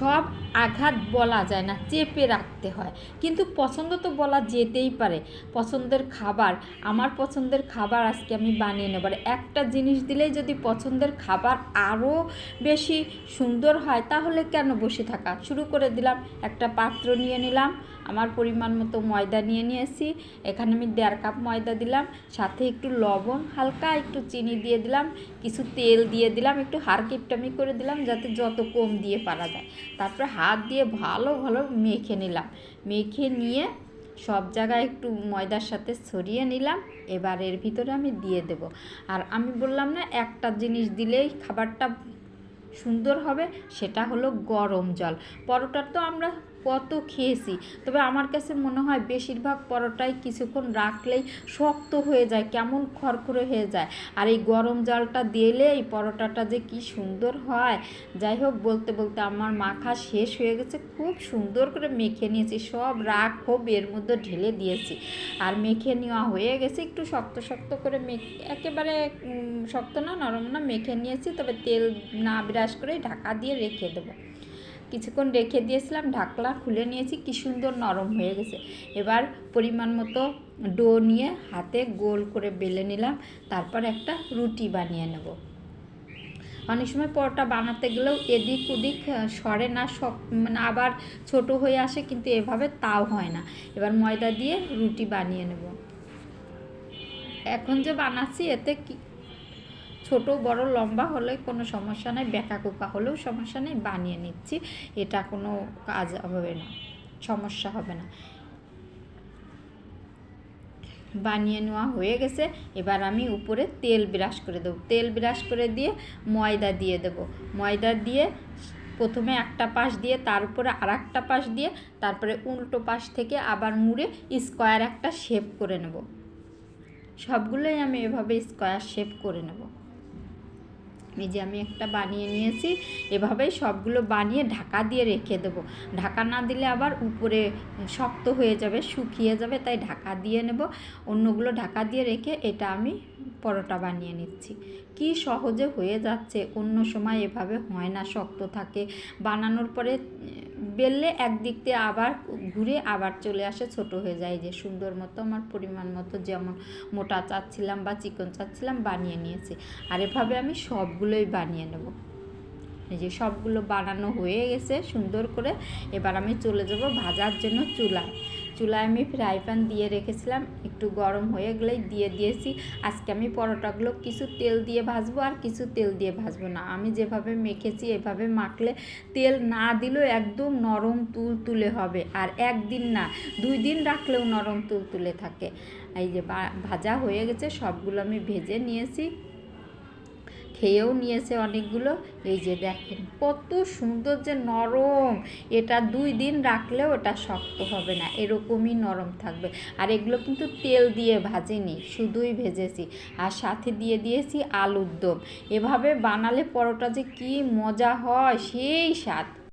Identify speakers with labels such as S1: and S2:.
S1: সব আঘাত বলা যায় না, চেপে রাখতে হয়। কিন্তু পছন্দ তো বলা যেতেই পারে। পছন্দের খাবার, আমার পছন্দের খাবার আজকে আমি বানিয়ে নেব। আর একটা জিনিস দিলেই যদি পছন্দের খাবার আরও বেশি সুন্দর হয়, তাহলে কেন বসে থাকা? শুরু করে দিলাম। একটা পাত্র নিয়ে নিলাম, আমার পরিমাণ মতো ময়দা নিয়ে নিয়েছি। এখানে আমি 1.5 কাপ ময়দা দিলাম, সাথে একটু লবণ, হালকা একটু চিনি দিয়ে দিলাম, কিছু তেল দিয়ে দিলাম, একটু হাড়কিপটামি করে দিলাম যাতে যত কম দিয়ে পারা যায়। তারপরে হাত দিয়ে ভালো ভালো মেখে নিলাম। মেখে নিয়ে সব জায়গায় একটু ময়দার সাথে ছড়িয়ে নিলাম। এবার এর ভিতরে আমি দিয়ে দেব। আর আমি বললাম না, একটা জিনিস দিলেই খাবারটা সুন্দর হবে, সেটা হলো গরম জল। পরোটা তো আমরা কত খেয়েছি, তবে আমার কাছে মনে হয় বেশিরভাগ পরোটাই কিছুক্ষণ রাখলেই শক্ত হয়ে যায়, কেমন খড়খড়ে হয়ে যায়। আর এই গরম জলটা দিলে এই পরোটাটা যে কি সুন্দর হয়। যাই হোক, বলতে বলতে আমার মাখা শেষ হয়ে গেছে। খুব সুন্দর করে মেখে নিয়েছি, সব রাগ ক্ষোভ এর মধ্যে ঢেলে দিয়েছি। আর মেখে নেওয়া হয়ে গেছে, একটু শক্ত শক্ত করে একেবারে শক্ত না, নরম না, মেখে নিয়েছি। তবে তেল না ব্রাশ করেই ঢাকা দিয়ে রেখে দেবো। কিছুক্ষণ রেখে দিয়েছিলাম, ঢাকলা খুলে নিয়েছি, কি সুন্দর নরম হয়ে গেছে। এবার পরিমাণ মতো ডো নিয়ে হাতে গোল করে বেলে নিলাম। তারপর একটা রুটি বানিয়ে নেব। অনেক সময় পরোটা বানাতে গেলেও এদিক ওদিক সরে না, মানে আবার ছোট হয়ে আসে, কিন্তু এভাবে তাও হয় না। এবার ময়দা দিয়ে রুটি বানিয়ে নেব। এখন যে বানাচ্ছি এতে কি ছোট বড় লম্বা হলে কোনো সমস্যা নেই, বেঁকা কোকা হলেও সমস্যা নেই, বানিয়ে নিচ্ছি। এটা কোনো কাজ হবে না, সমস্যা হবে না। বানিয়ে নেওয়া হয়ে গেছে। এবার আমি উপরে তেল ব্রাশ করে দেবো। তেল ব্রাশ করে দিয়ে ময়দা দিয়ে দেবো। ময়দা দিয়ে প্রথমে একটা পাশ দিয়ে, তার উপরে আর একটা পাশ দিয়ে, তারপরে উল্টো পাশ থেকে আবার মুড়ে স্কোয়ার একটা শেপ করে নেব। সবগুলোই আমি এভাবে স্কোয়ার শেপ করে নেব। এই যে আমি একটা বানিয়ে নিয়েছি, এভাবেই সবগুলো বানিয়ে ঢাকা দিয়ে রেখে দেবো। ঢাকা না দিলে আবার উপরে শক্ত হয়ে যাবে, শুকিয়ে যাবে, তাই ঢাকা দিয়ে নেব। অন্যগুলো ঢাকা দিয়ে রেখে এটা আমি পরোটা বানিয়ে নিচ্ছি। কি সহজে হয়ে যাচ্ছে, অন্য সময় এভাবে হয় না, শক্ত থাকে। বানানোর পরে বেললে একদিক দিয়ে আবার ঘুরে আবার চলে আসে, ছোট হয়ে যায়। যে সুন্দর মতো আমার পরিমাণ মতো যেমন মোটা চাচ্ছিলাম বা চিকন চাচ্ছিলাম বানিয়ে নিয়েছি। আর এভাবে আমি সবগুলোই বানিয়ে নেব। এই যে সবগুলো বানানো হয়ে গেছে সুন্দর করে। এবার আমি চলে যাব ভাজার জন্য চুলায় আমি ফ্রাই প্যান দিয়ে রেখেছিলাম, একটু গরম হয়ে গেলেই দিয়ে দিয়েছি। আজকে আমি পরোটাগুলো কিছু তেল দিয়ে ভাজবো আর কিছু তেল দিয়ে ভাজবো না। আমি যেভাবে মেখেছি এভাবে মাখলে তেল না দিলেও একদম নরম তুলতুলে হবে। আর একদিন না, 2 দিন রাখলেও নরম তুলতুলে থাকে। এই যে ভাজা হয়ে গেছে, সবগুলো আমি ভেজে নিয়েছি, খেয়েও নিয়েছে অনেকগুলো। এই যে দেখেন কত সুন্দর যে নরম, এটা 2 দিন রাখলেও এটা শক্ত হবে না, এরকমই নরম থাকবে। আর এগুলো কিন্তু তেল দিয়ে ভাজিনি, শুধুই ভেজেছি। আর সাথে দিয়ে দিয়েছি আলুর দম। এভাবে বানালে পরোটা যে কি মজা হয়, সেই স্বাদ।